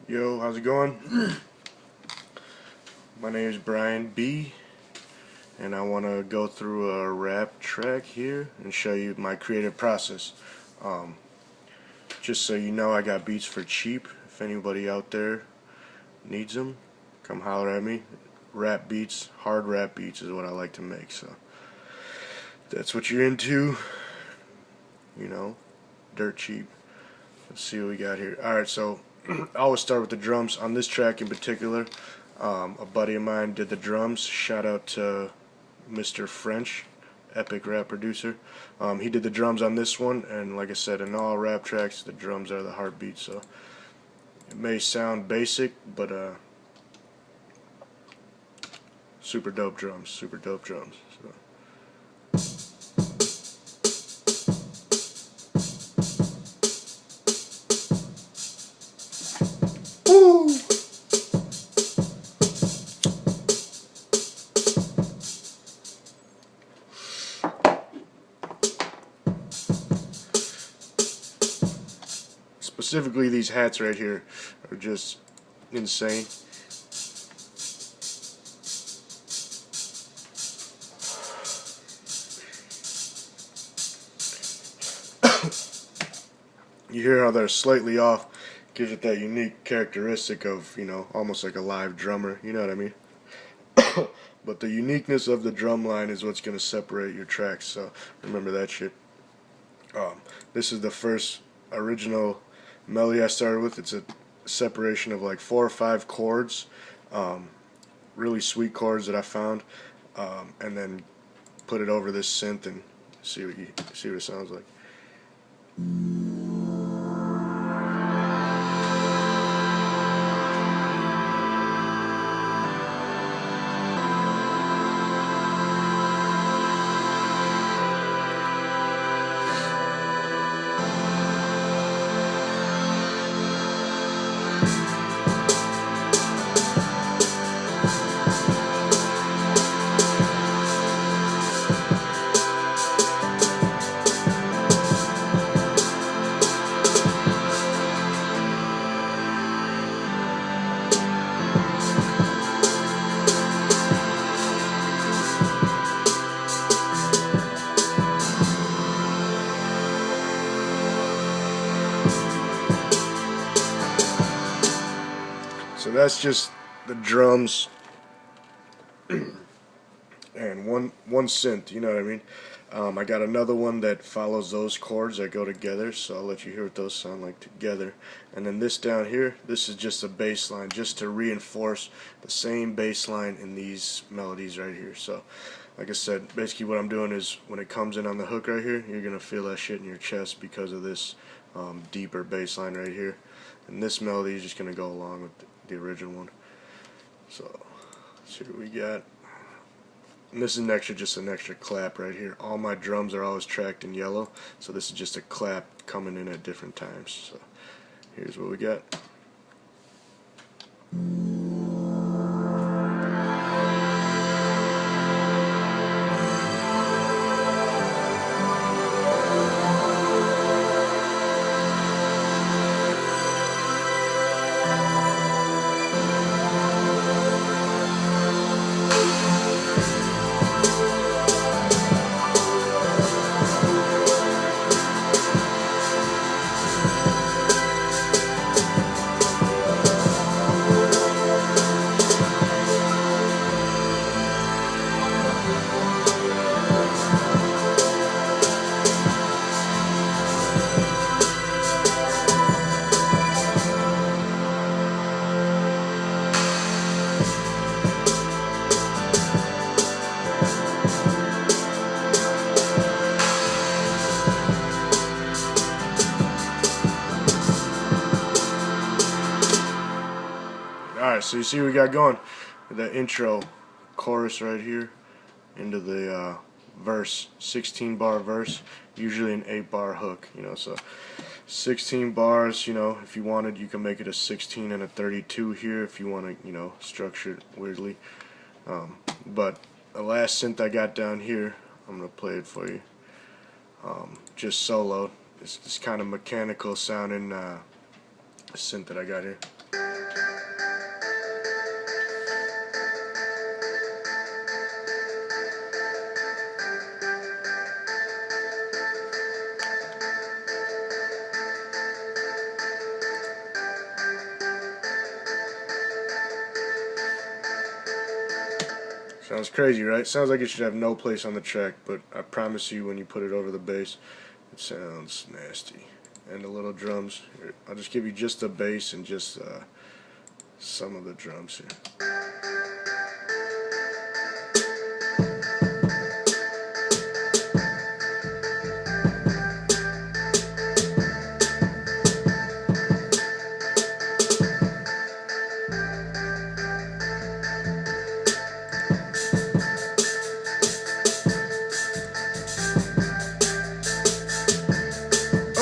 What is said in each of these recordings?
Yo, how's it going? My name is Brian B, and I want to go through a rap track here and show you my creative process. Um, just so you know, I got beats for cheap. If anybody out there needs them, come holler at me. Rap beats, hard rap beats is what I like to make. So if that's what you're into, you know, dirt cheap. Let's see what we got here. Alright, so I always start with the drums. On this track in particular, a buddy of mine did the drums. Shout out to Mr. French, epic rap producer. He did the drums on this one, and like I said, in all rap tracks, the drums are the heartbeat. So it may sound basic, but super dope drums, super dope drums. So. Woo! Specifically, these hats right here are just insane. You hear how they're slightly off, gives it that unique characteristic of, almost like a live drummer, you know what I mean? But the uniqueness of the drum line is what's going to separate your tracks, so remember that shit. This is the first original melody I started with. It's a separation of like 4 or 5 chords, really sweet chords that I found, and then put it over this synth and see what it sounds like. So that's just the drums and one synth, you know what I mean? I got another one that follows those chords that go together, so I'll let you hear what those sound like together. And then this down here, this is just a bass line, just to reinforce the same bass line in these melodies right here. So, like I said, basically what I'm doing is when it comes in on the hook right here, you're going to feel that shit in your chest because of this deeper bass line right here. And this melody is just going to go along with the original one. So, let's see what we got. And this is just an extra clap right here. All my drums are always tracked in yellow, so this is just a clap coming in at different times. So here's what we got. Alright, so you see what we got going. The intro chorus right here into the verse, 16 bar verse, usually an 8 bar hook, so 16 bars, if you wanted, you can make it a 16 and a 32 here if you want to, structure it weirdly. But the last synth I got down here, I'm going to play it for you. Just solo. It's this kind of mechanical sounding synth that I got here. Sounds crazy, right? Sounds like it should have no place on the track, but I promise you when you put it over the bass, it sounds nasty. And the little drums, here, I'll just give you just the bass and just some of the drums here.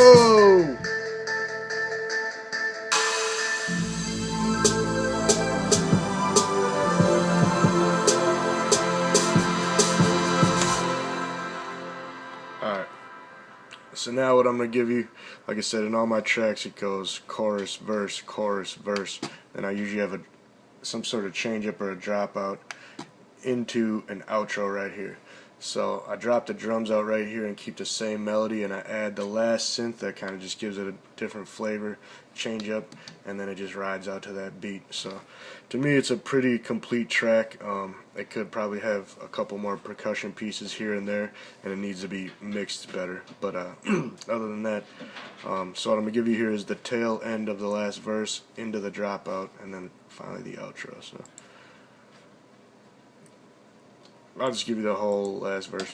Oh! Alright. So now what I'm going to give you, like I said, in all my tracks it goes chorus, verse, and I usually have some sort of change up or a drop out into an outro right here. So I drop the drums out right here and keep the same melody, and I add the last synth that kind of just gives it a different flavor, change up, and then it just rides out to that beat. So to me it's a pretty complete track. It could probably have a couple more percussion pieces here and there, and it needs to be mixed better, but other than that, so what I'm going to give you here is the tail end of the last verse into the dropout, and then finally the outro. So I'll just give you the whole last verse.